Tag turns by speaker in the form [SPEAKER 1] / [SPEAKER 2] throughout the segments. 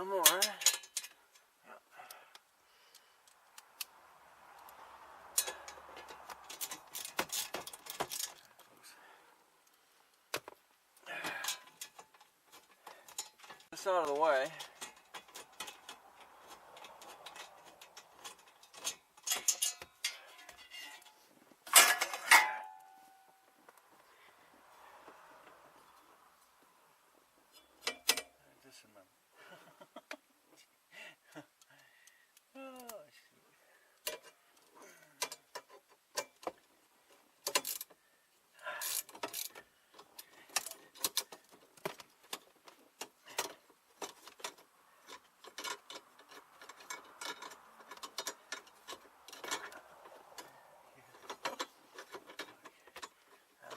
[SPEAKER 1] one more. Yeah. This out of the way.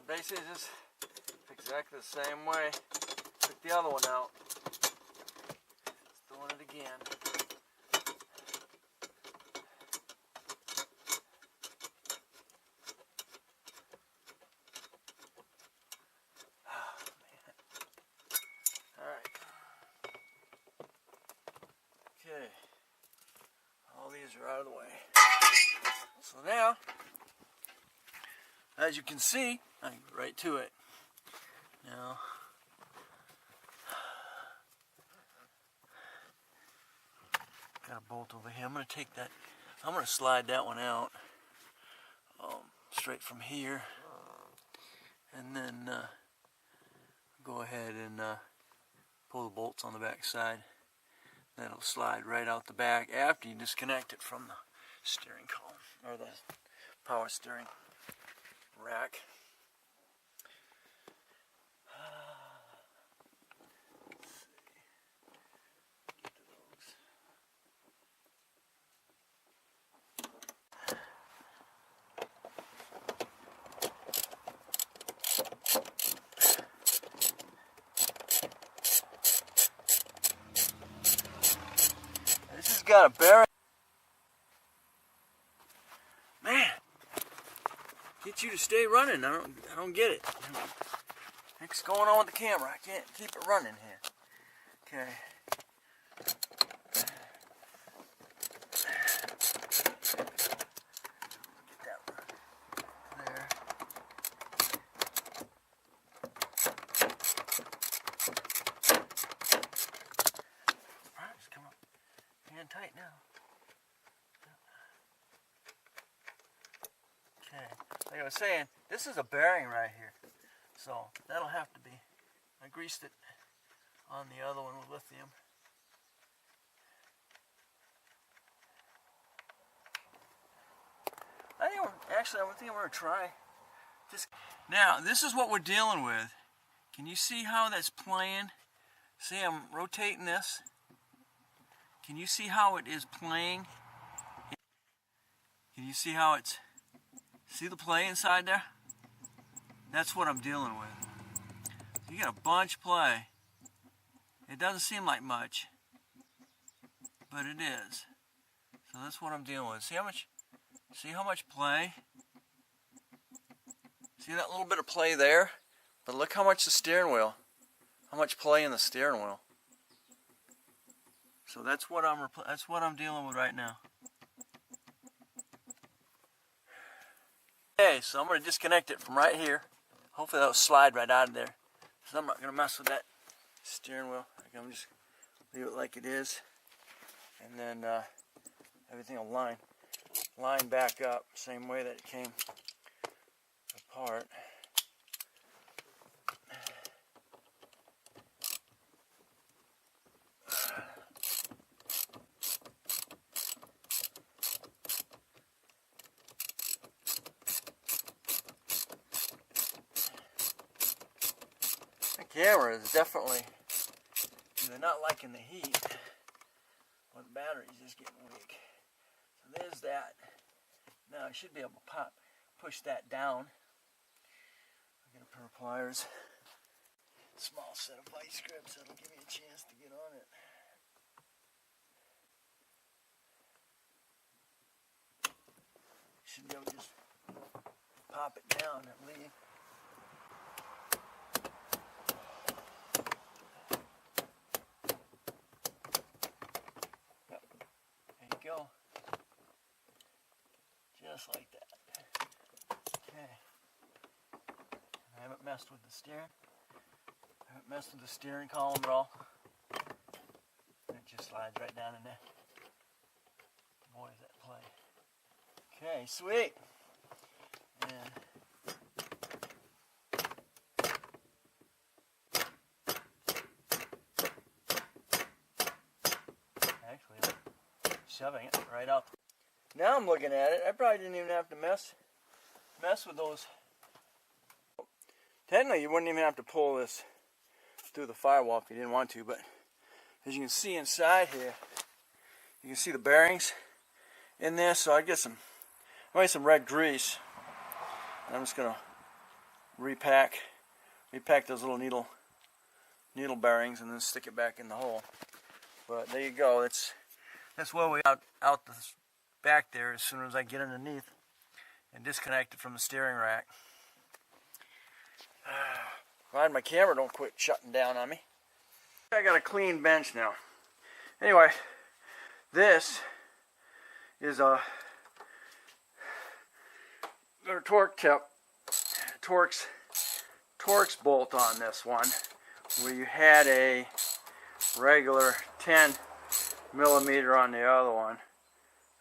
[SPEAKER 1] Basically just exactly the same way. Took the other one out. Just doing it again. Oh, man. Alright. Okay. All these are out of the way. So now, as you can see, I can go right to it. Now, got a bolt over here. I'm going to take that, I'm going to slide that one out straight from here. And then go ahead and pull the bolts on the back side. That'll slide right out the back after you disconnect it from the steering column, or the power steering rack. This has got a bearing. Man, get you to stay running. I don't get it. What's going on with the camera? I can't keep it running here. Okay. Get that one there. Alright, just come up. Hand tight now. Okay. Like I was saying, this is a bearing right here. So that'll have to be, I greased it on the other one with lithium. I think I'm going to try this. Now, this is what we're dealing with. Can you see how that's playing? See, I'm rotating this. Can you see how it is playing? Can you see how it's, see the play inside there? That's what I'm dealing with. You get a bunch play. It doesn't seem like much, but it is. So that's what I'm dealing with. See how much play? See that little bit of play there? But look how much the steering wheel, how much play in the steering wheel. So that's what I'm dealing with right now. Okay, so I'm going to disconnect it from right here. Hopefully that'll slide right out of there. So I'm not going to mess with that steering wheel. I'm just leave it like it is. And then everything will line back up same way that it came apart. The camera is definitely either not liking the heat or the battery's just getting weak. So there's that. Now I should be able to push that down. I'll get a pair of pliers. Small set of vice grips that'll give me a chance to get on it. Should be able to just pop it down and leave. haven't messed with the steering. I haven't messed with the steering column at all. And it just slides right down in there. Boy, does that play. Okay, sweet. And actually, I'm shoving it right up. Now I'm looking at it. I probably didn't even have to mess with those. Technically, you wouldn't even have to pull this through the firewall if you didn't want to, but as you can see inside here, you can see the bearings in there. So I get some red grease, and I'm just gonna repack those little needle bearings, and then stick it back in the hole. But there you go. That's where we out the back there as soon as I get underneath and disconnect it from the steering rack. Glad my camera don't quit shutting down on me. I got a clean bench now. Anyway, this is a torque tip, Torx bolt on this one, where you had a regular 10 millimeter on the other one.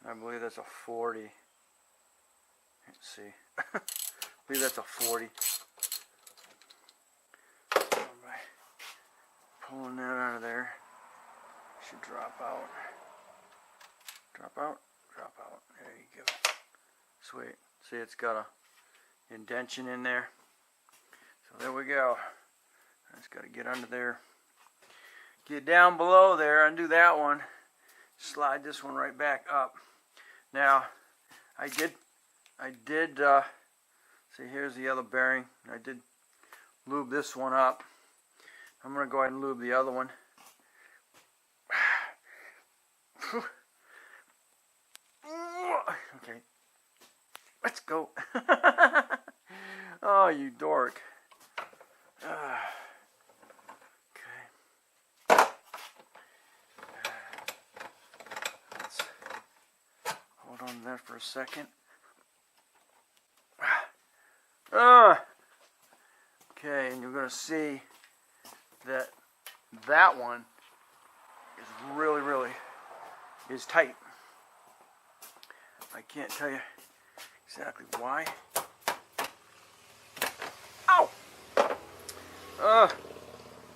[SPEAKER 1] I believe that's a 40. Let's see. I believe that's a 40. Pulling that out of there. Should drop out. Drop out. Drop out. There you go. Sweet. See, it's got a indentation in there. So there we go. I just got to get under there. Get down below there, undo that one. Slide this one right back up. Now, I did. See, here's the other bearing. I did lube this one up. I'm going to go ahead and lube the other one. Okay. Let's go. Oh, you dork. Okay. Let's hold on to that for a second. Okay, and you're going to see that one is really is tight. I can't tell you exactly why. Ow!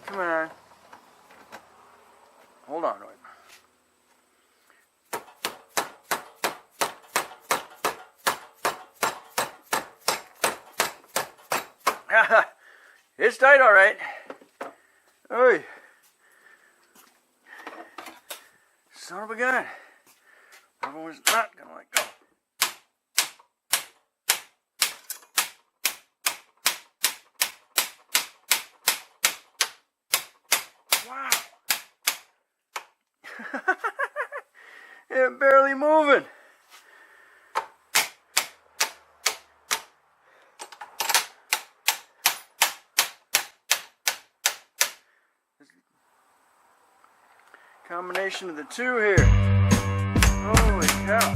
[SPEAKER 1] Come on. Hold on to it. It's tight, all right. Hey, son of a gun. That one's not gonna let go. Wow. It's barely moving. Combination of the two here. Holy cow.